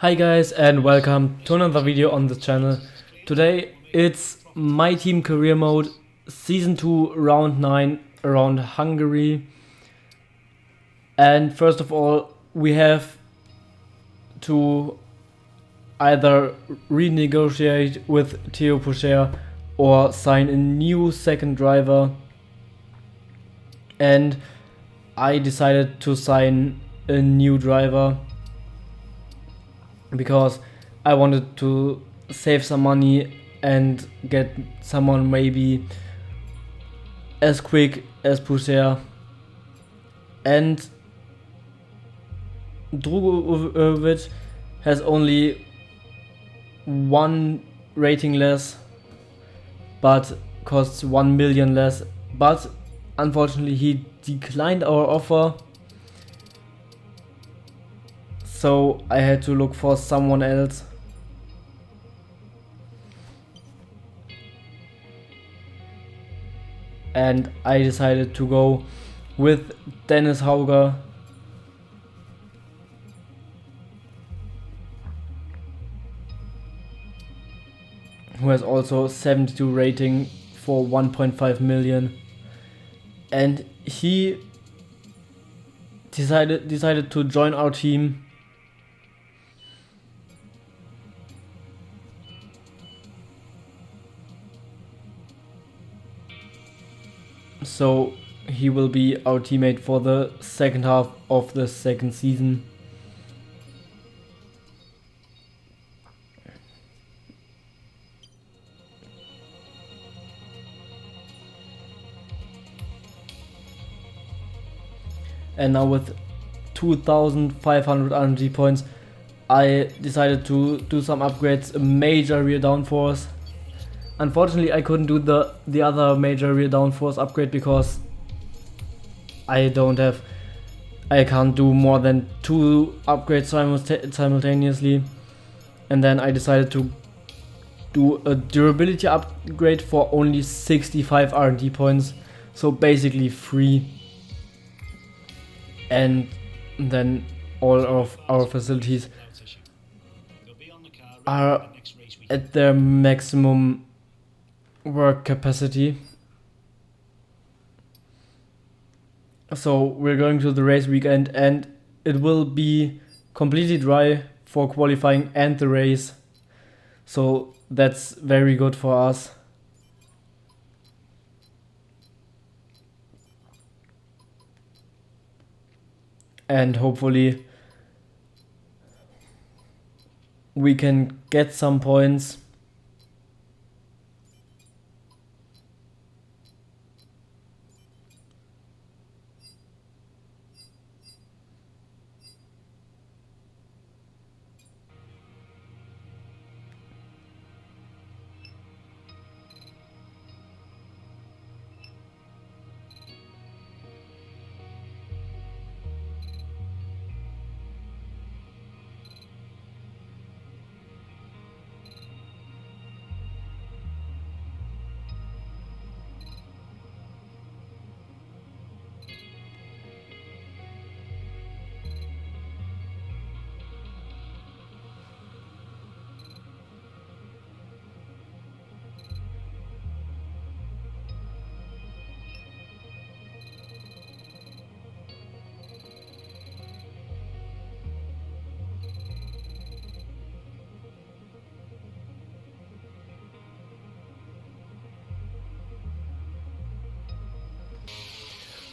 Hi guys and welcome to another video on the channel. Today it's my team career mode season 2 round 9 around Hungary. And first of all we have to either renegotiate with Theo Pocher or sign a new second driver, and I decided to sign a new driver because I wanted to save some money and get someone maybe as quick as Pocher. And Drugovic has only one rating less but costs 1 million less, but unfortunately he declined our offer, so I had to look for someone else. And I decided to go with Dennis Hauger, who has also 72 rating for 1.5 million, and he decided to join our team. So he will be our teammate for the second half of the second season. And now with 2,500 RNG points, I decided to do some upgrades, a major rear downforce. Unfortunately, I couldn't do the other major rear downforce upgrade because I can't do more than 2 upgrades simultaneously. And then I decided to do a durability upgrade for only 65 R&D points, so basically free. And then all of our facilities are at their maximum work capacity. So we're going to the race weekend and it will be completely dry for qualifying and the race, so that's very good for us. And hopefully we can get some points.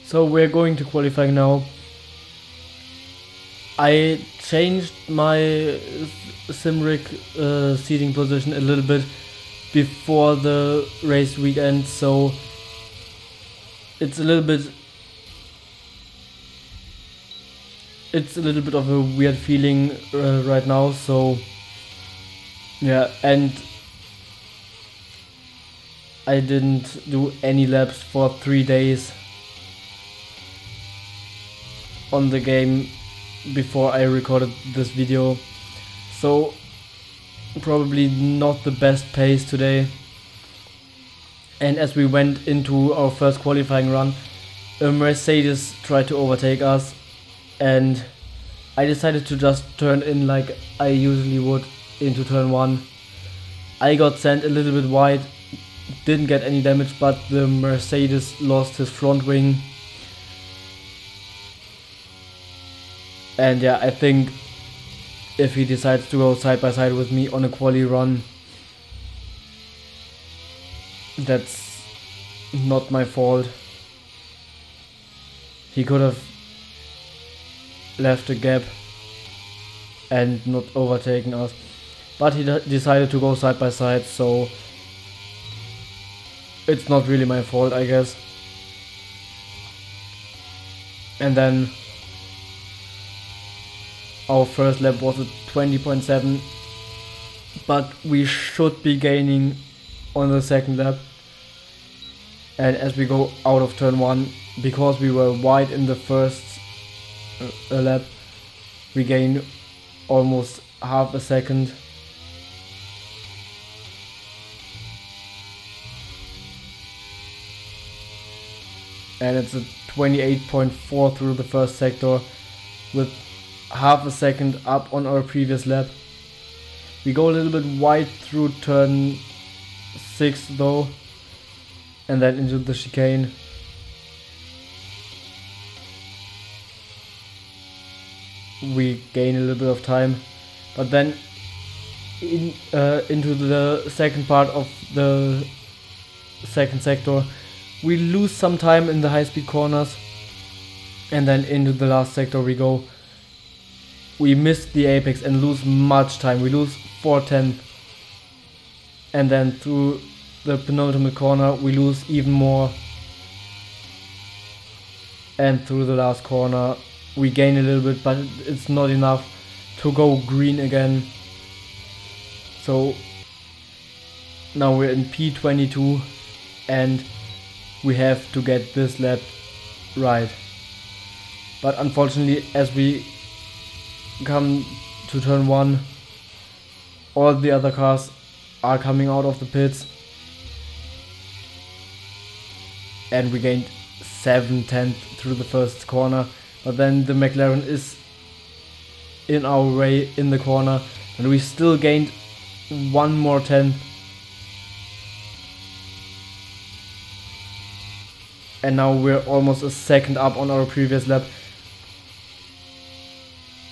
So we're going to qualifying now. I changed my Simric seating position a little bit before the race weekend, so it's a little bit of a weird feeling right now. So yeah, and I didn't do any laps for 3 days on the game before I recorded this video, so probably not the best pace today. And as we went into our first qualifying run, a Mercedes tried to overtake us, and I decided to just turn in like I usually would into turn 1. I got sent a little bit wide, didn't get any damage, but the Mercedes lost his front wing. And yeah, I think if he decides to go side by side with me on a quali run, that's not my fault. He could have left a gap and not overtaken us, but he decided to go side by side, so it's not really my fault, I guess. And then our first lap was at 20.7, but we should be gaining on the second lap. And as we go out of turn 1, because we were wide in the first lap, we gain almost half a second. And it's a 28.4 through the first sector with half a second up on our previous lap. We go a little bit wide through turn 6 though, and then into the chicane. We gain a little bit of time, but then into the second part of the second sector we lose some time in the high-speed corners, and then into the last sector we go. We miss the apex and lose much time. We lose 410, and then through the penultimate corner we lose even more, and through the last corner we gain a little bit, but it's not enough to go green again. So now we're in P22 and we have to get this lap right. But unfortunately, as we come to turn 1, all the other cars are coming out of the pits, and we gained 7/10 through the first corner, but then the McLaren is in our way in the corner, and we still gained one more 10. And now we're almost a second up on our previous lap.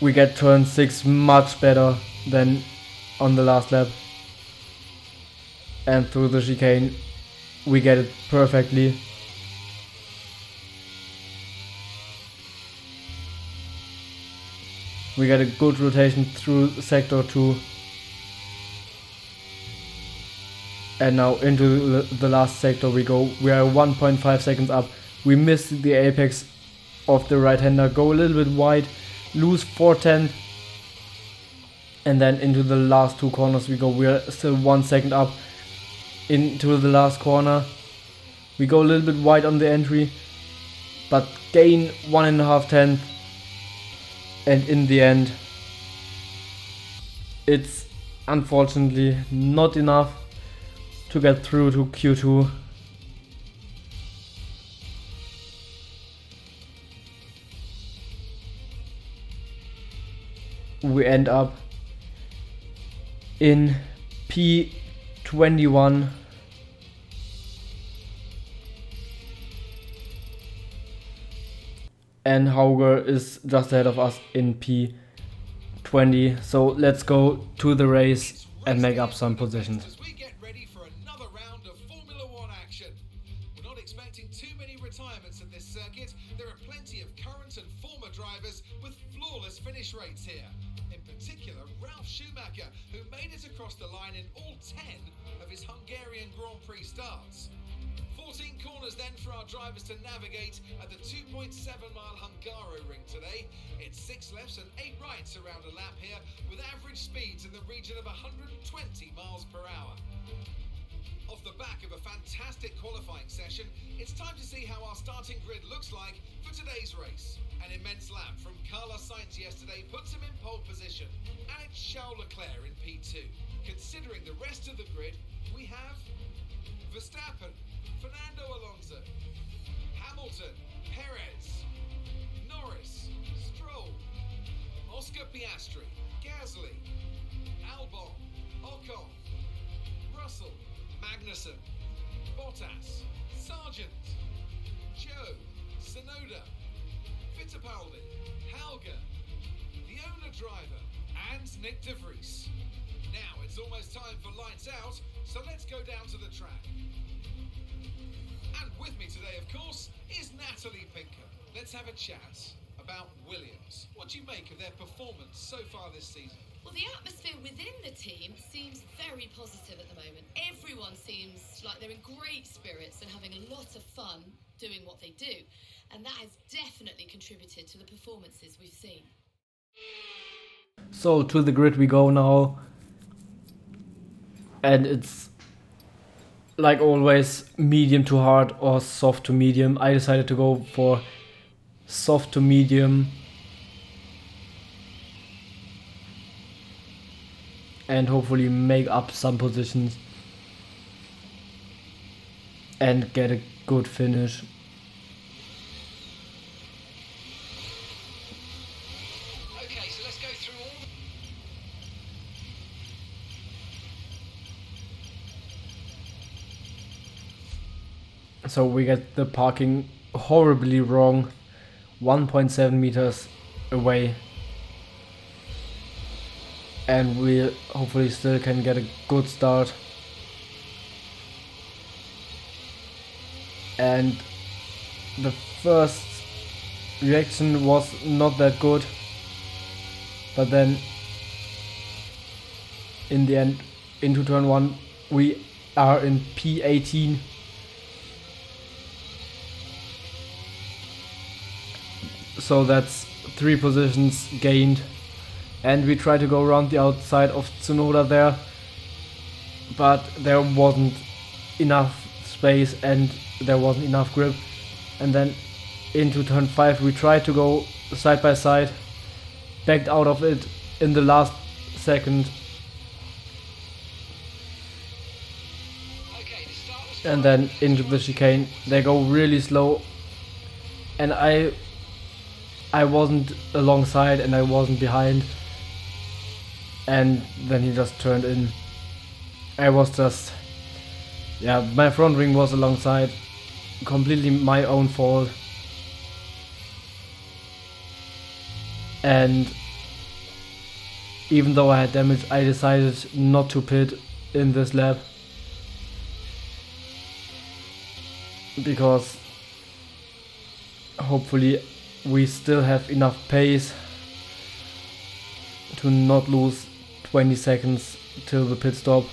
We get turn 6 much better than on the last lap. And through the chicane we get it perfectly. We get a good rotation through sector 2. And now into the last sector we go. We are 1.5 seconds up. We miss the apex of the right hander, go a little bit wide, lose 4/10. And then into the last 2 corners we go. We are still 1 second up. Into the last corner we go a little bit wide on the entry, but gain 1.5 tenths. And in the end it's unfortunately not enough to get through to Q2. We end up in P21. And Hauger is just ahead of us in P20. So let's go to the race and make up some positions. As we get ready for another round of Formula One action. We're not expecting too many retirements at this circuit. There are plenty of current and former drivers with flawless finish rates here. In particular, Ralf Schumacher, who made it across the line in all 10 of his Hungarian Grand Prix starts. 14 corners then for our drivers to navigate at the 2.7-mile Hungaro ring today. It's 6 lefts and 8 rights around a lap here, with average speeds in the region of 120 miles per hour. Off the back of a fantastic qualifying session, it's time to see how our starting grid looks like for today's race. An immense lap from Carlos Sainz yesterday puts him in pole position, and it's Charles Leclerc in P2. Considering the rest of the grid, we have Verstappen, Fernando Alonso, Hamilton, Perez, Norris, Stroll, Oscar Piastri, Gasly, Albon, Ocon, Russell, Magnussen, Bottas, Sargent, Joe, Sonoda, Fittipaldi, Halger, the owner driver, and Nick de Vries. Now it's almost time for lights out, so let's go down to the track. And with me today, of course, is Natalie Pinker. Let's have a chat about Williams. What do you make of their performance so far this season? Well, the atmosphere within the team seems very positive at the moment. Everyone seems like they're in great spirits and having a lot of fun doing what they do. And that has definitely contributed to the performances we've seen. So to the grid we go now. And it's like always medium to hard or soft to medium. I decided to go for soft to medium. And hopefully make up some positions and get a good finish. Okay, so let's go through all. So we get the parking horribly wrong, 1.7 meters away. And we hopefully still can get a good start. And the first reaction was not that good, but then in the end, into turn 1 we are in P18. So that's 3 positions gained. And we try to go around the outside of Tsunoda there, but there wasn't enough space and there wasn't enough grip. And then into turn 5 we tried to go side by side, backed out of it in the last second. And then into the chicane, they go really slow, and I wasn't alongside and I wasn't behind. And then he just turned in. I was just, my front wing was alongside, completely my own fault. And even though I had damage, I decided not to pit in this lap, because hopefully we still have enough pace to not lose 20 seconds till the pit stop.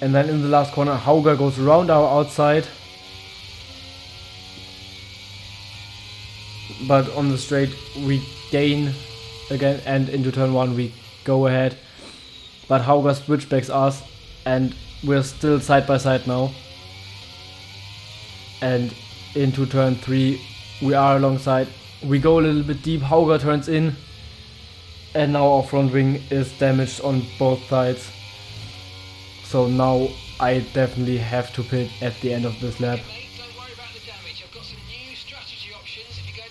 And then in the last corner, Hauger goes around our outside, but on the straight we gain again, and into turn 1 we go ahead, but Hauger switchbacks us and we're still side by side now. And into turn 3 we are alongside, we go a little bit deep, Hauger turns in, and now our front wing is damaged on both sides. So now I definitely have to pit at the end of this lap,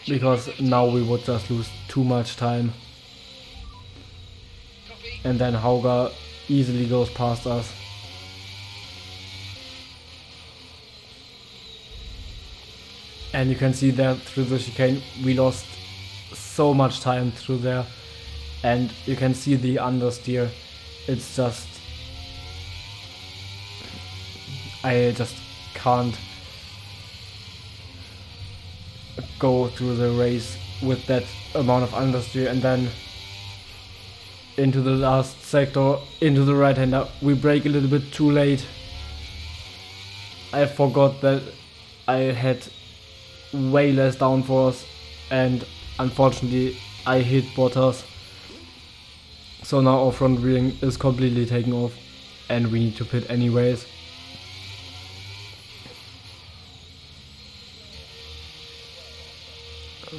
because now we would just lose too much time. And then Hauger easily goes past us. And you can see there through the chicane we lost so much time through there. And you can see the understeer. It's just, I just can't go through the race with that amount of understeer. And then into the last sector, into the right hander, we brake a little bit too late. I forgot that I had way less downforce, and unfortunately I hit Bottas. So now our front wing is completely taken off and we need to pit anyways.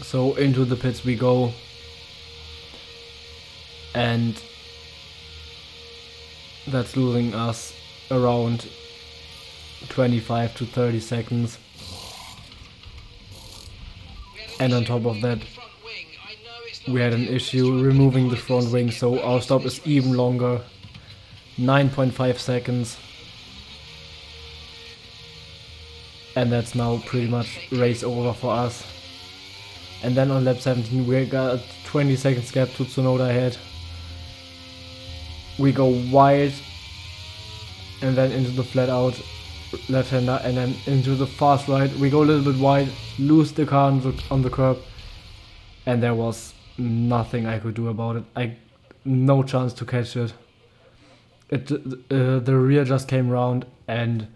So into the pits we go, and that's losing us around 25 to 30 seconds. And on top of that, we had an issue removing the front wing, so our stop is even longer, 9.5 seconds. And that's now pretty much race over for us. And then on lap 17 we got a 20 seconds gap to Tsunoda ahead. We go wide and then into the flat out left-hander and then into the fast right. We go a little bit wide, lose the car on the curb, and there was nothing I could do about it. No chance to catch it. The rear just came round and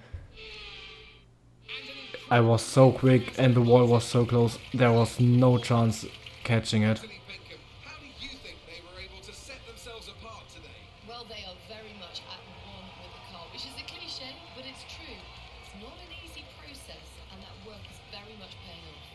I was so quick and the wall was so close, there was no chance catching it. How do you think they were able to set themselves apart today? Well, they are very much at one with the car, which is a cliche, but it's true. It's not an easy process, and that work is very much paying off.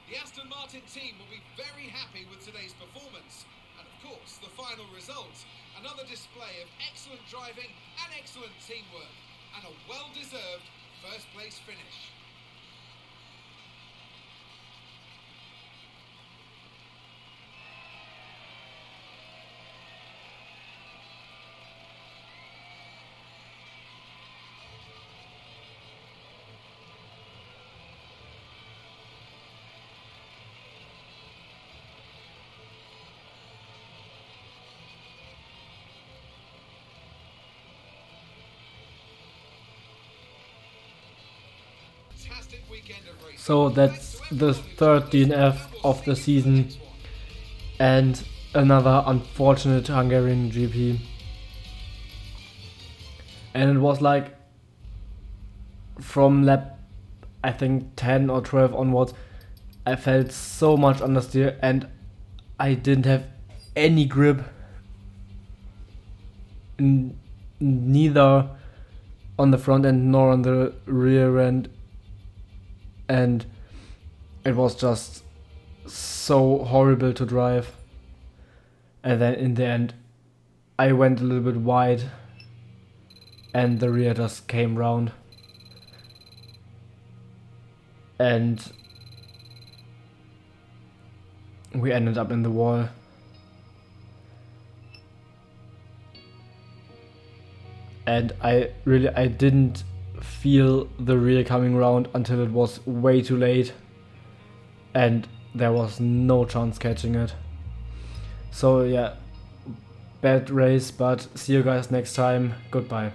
The Aston Martin team will be very happy with today's performance. And of course, the final result. Another display of excellent driving and excellent teamwork. And a well-deserved first place finish. So that's the third DNF of the season and another unfortunate Hungarian GP. And it was like from lap I think 10 or 12 onwards I felt so much understeer and I didn't have any grip, neither on the front end nor on the rear end, and it was just so horrible to drive. And then in the end I went a little bit wide and the rear just came round and we ended up in the wall. And I didn't feel the rear coming round until it was way too late and there was no chance catching it. So yeah, bad race, but see you guys next time. Goodbye.